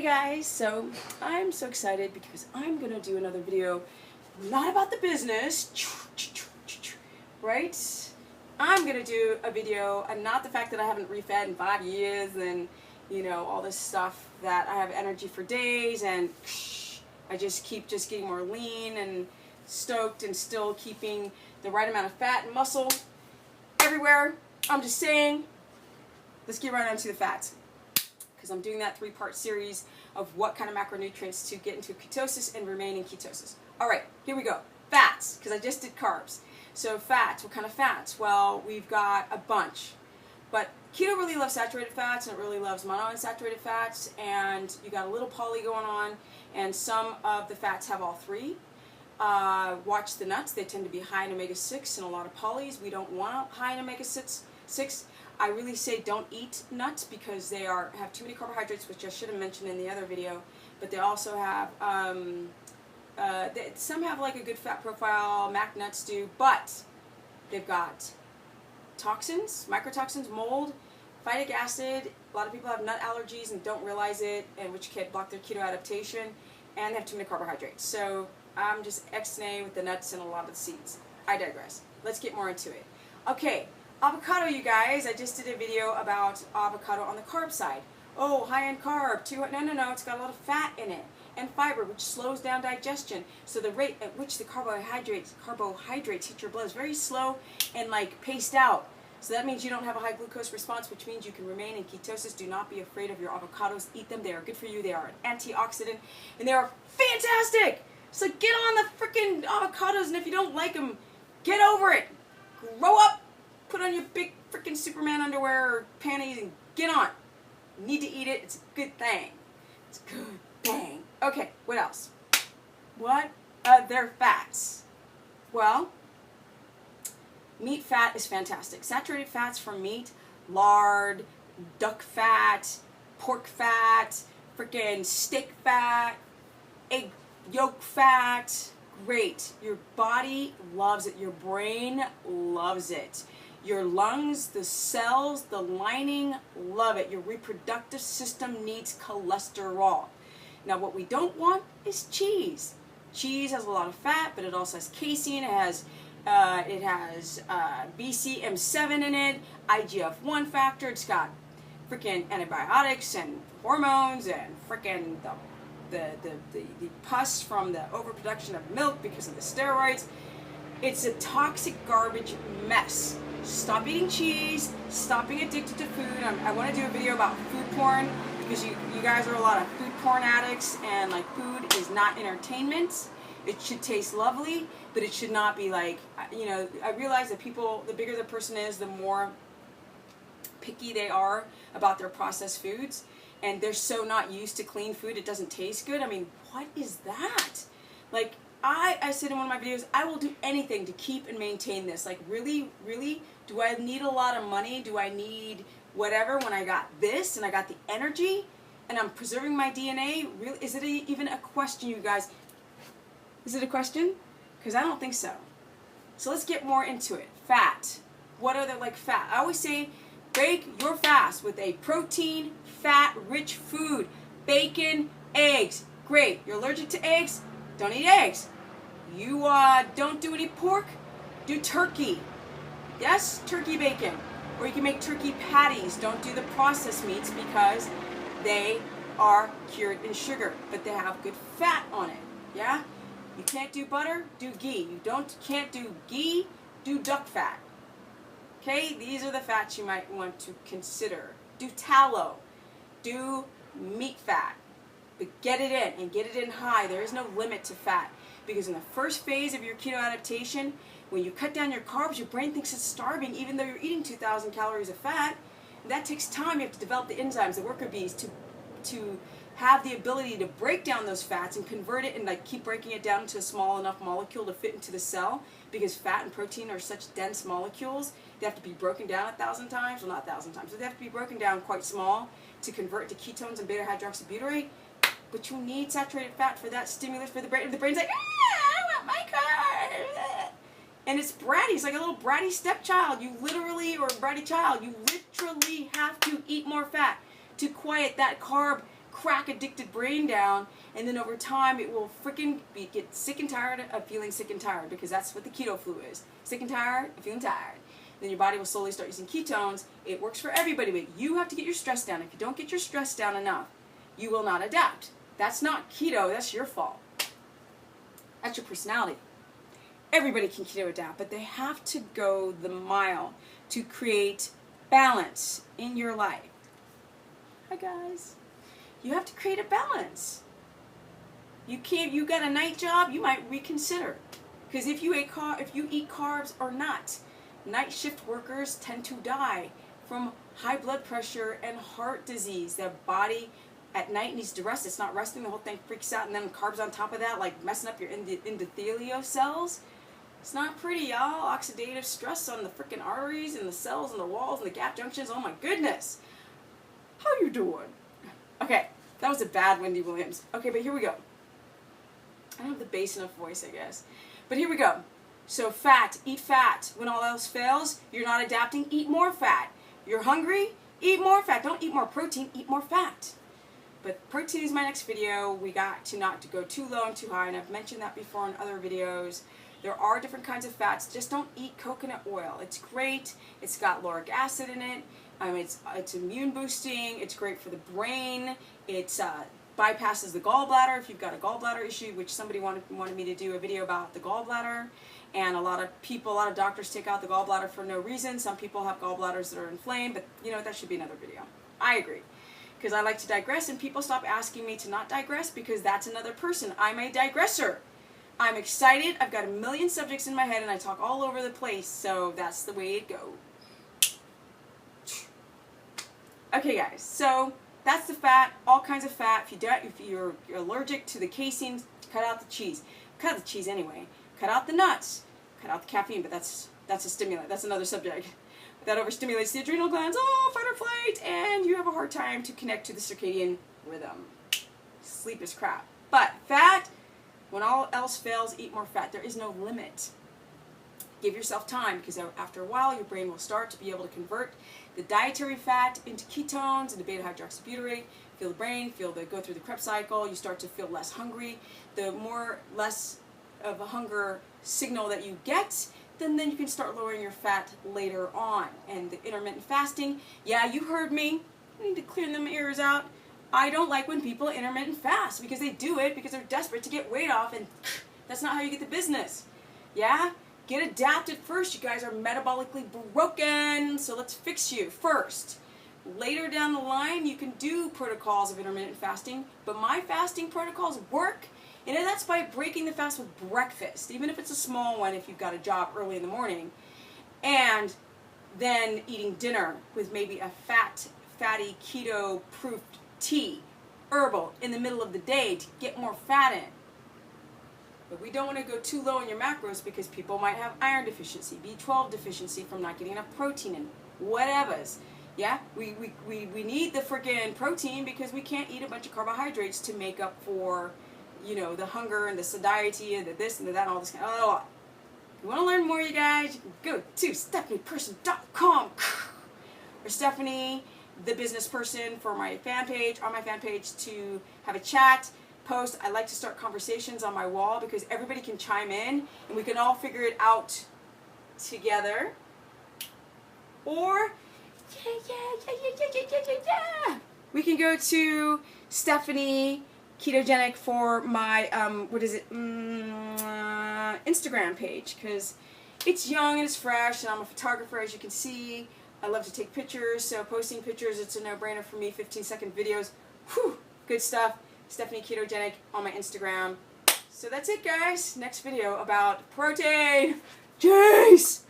guys, so I'm so excited because I'm going to do another video not about the business, right? I'm going to do a video, and not the fact that I haven't refed in 5 years and, you know, all this stuff that I have energy for days and I just keep getting more lean and stoked and still keeping the right amount of fat and muscle everywhere. I'm just saying, let's get right onto the fats, because I'm doing that 3-part series of what kind of macronutrients to get into ketosis and remain in ketosis. All right, here we go. Fats, because I just did carbs. So fats, what kind of fats? Well, we've got a bunch. But keto really loves saturated fats, and it really loves monounsaturated fats, and you got a little poly going on, and some of the fats have all three. Watch the nuts. They tend to be high in omega-6 and a lot of polys. We don't want high in omega-6. I really say don't eat nuts because they have too many carbohydrates, which I should have mentioned in the other video. But they also have, some have like a good fat profile, mac nuts do, but they've got toxins, microtoxins, mold, phytic acid. A lot of people have nut allergies and don't realize it, and which can block their keto adaptation, and they have too many carbohydrates. So I'm just ex-nay with the nuts and a lot of the seeds. I digress. Let's get more into it. Okay. Avocado, you guys. I just did a video about avocado on the carb side. Oh, high in carb. No. It's got a lot of fat in it and fiber, which slows down digestion. So the rate at which the carbohydrates hit your blood is very slow and like paced out. So that means you don't have a high glucose response, which means you can remain in ketosis. Do not be afraid of your avocados. Eat them. They are good for you. They are an antioxidant, and they are fantastic. So get on the freaking avocados, and if you don't like them, get over it. Grow up. Put on your big freaking Superman underwear or panties and get on. You need to eat it. It's a good thing. It's a good thing. Okay, what else? What other fats? Well, meat fat is fantastic. Saturated fats from meat, lard, duck fat, pork fat, freaking steak fat, egg yolk fat. Great. Your body loves it. Your brain loves it. Your lungs, the cells, the lining, love it. Your reproductive system needs cholesterol. Now, what we don't want is cheese. Cheese has a lot of fat, but it also has casein. It has BCM7 in it, IGF-1 factor. It's got freaking antibiotics and hormones and freaking the pus from the overproduction of milk because of the steroids. It's a toxic garbage mess. Stop eating cheese. Stop being addicted to food. I want to do a video about food porn because you guys are a lot of food porn addicts, and like food is not entertainment. It should taste lovely, but it should not be like, you know, I realize that people, the bigger the person is, the more picky they are about their processed foods, and they're so not used to clean food it doesn't taste good. I mean, what is that? Like, I said in one of my videos, I will do anything to keep and maintain this. Like, really, do I need a lot of money? Do I need whatever when I got this and I got the energy and I'm preserving my DNA? Really, is it even a question, you guys? Is it a question? Because I don't think so. So let's get more into it. Fat. What are the, like, fat? I always say, break your fast with a protein, fat-rich food. Bacon, eggs. Great. You're allergic to eggs? Don't eat eggs. You don't do any pork? Do turkey. Yes, turkey bacon. Or you can make turkey patties. Don't do the processed meats because they are cured in sugar, but they have good fat on it. Yeah? You can't do butter? Do ghee. You can't do ghee? Do duck fat. Okay? These are the fats you might want to consider. Do tallow. Do meat fat. But get it in, and get it in high. There is no limit to fat. Because in the first phase of your keto adaptation, when you cut down your carbs, your brain thinks it's starving even though you're eating 2,000 calories of fat. And that takes time. You have to develop the enzymes, the worker bees, to have the ability to break down those fats and convert it and like keep breaking it down into a small enough molecule to fit into the cell. Because fat and protein are such dense molecules, they have to be broken down 1,000 times. Well, not 1,000 times, but they have to be broken down quite small to convert to ketones and beta-hydroxybutyrate. But you need saturated fat for that stimulus for the brain. The brain's like, I want my carbs. And it's bratty. It's like a little bratty stepchild. You literally, or bratty child, you literally have to eat more fat to quiet that carb crack addicted brain down, and then over time it will freaking get sick and tired of feeling sick and tired, because that's what the keto flu is. Sick and tired of feeling tired. Then your body will slowly start using ketones. It works for everybody, but you have to get your stress down. If you don't get your stress down enough, you will not adapt. That's not keto, that's your fault. That's your personality. Everybody can keto adapt, but they have to go the mile to create balance in your life. Hi guys. You have to create a balance. You got a night job, you might reconsider. Because if you eat carbs or not, night shift workers tend to die from high blood pressure and heart disease. Their body at night needs to rest. It's not resting, the whole thing freaks out, and then carbs on top of that, like messing up your endothelial cells. It's not pretty, y'all. Oxidative stress on the freaking arteries and the cells and the walls and the gap junctions. Oh my goodness. How you doing? Okay, that was a bad Wendy Williams. Okay, but here we go. I don't have the bass enough voice, I guess. But here we go. So fat, eat fat. When all else fails, you're not adapting, eat more fat. You're hungry, eat more fat. Don't eat more protein, eat more fat. But protein is my next video. We got to not to go too low and too high, and I've mentioned that before in other videos. There are different kinds of fats. Just don't eat coconut oil. It's great. It's got lauric acid in it. It's immune boosting. It's great for the brain. It bypasses the gallbladder if you've got a gallbladder issue, which somebody wanted me to do a video about the gallbladder. And a lot of doctors take out the gallbladder for no reason. Some people have gallbladders that are inflamed, but you know, that should be another video. I agree. Because I like to digress, and people stop asking me to not digress because that's another person. I'm a digressor. I'm excited. I've got a million subjects in my head, and I talk all over the place, so that's the way it goes. Okay, guys, so that's the fat, all kinds of fat. If you're allergic to the casein, cut out the cheese. Cut out the cheese anyway. Cut out the nuts. Cut out the caffeine, but that's a stimulant. That's another subject. That overstimulates the adrenal glands, fight or flight, and you have a hard time to connect to the circadian rhythm. Sleep is crap. But fat, when all else fails, eat more fat. There is no limit. Give yourself time, because after a while, your brain will start to be able to convert the dietary fat into ketones, into beta-hydroxybutyrate. Feel the brain, go through the Krebs cycle. You start to feel less hungry. The less of a hunger signal that you get, then you can start lowering your fat later on. And the intermittent fasting, yeah, you heard me. I need to clear them ears out. I don't like when people intermittent fast, because they do it because they're desperate to get weight off, and that's not how you get the business. Yeah? Get adapted first. You guys are metabolically broken, so let's fix you first. Later down the line, you can do protocols of intermittent fasting, but my fasting protocols work. And that's by breaking the fast with breakfast, even if it's a small one if you've got a job early in the morning. And then eating dinner with maybe a fatty, keto-proofed tea, herbal, in the middle of the day to get more fat in. But we don't want to go too low in your macros, because people might have iron deficiency, B12 deficiency from not getting enough protein in, whatevers. Yeah, we need the freaking protein, because we can't eat a bunch of carbohydrates to make up for, you know, the hunger and the satiety and the this and the that and all this kind of stuff. If you want to learn more, you guys, you can go to stephanieperson.com or Stephanie, the business person, for my fan page, on my fan page, to have a chat, post. I like to start conversations on my wall, because everybody can chime in and we can all figure it out together. Or, yeah. We can go to Stephanie Ketogenic for my, Instagram page, because it's young and it's fresh, and I'm a photographer, as you can see. I love to take pictures, so posting pictures, it's a no-brainer for me. 15-second videos, whew, good stuff. Stephanie Ketogenic on my Instagram. So that's it, guys. Next video about protein. Jeez!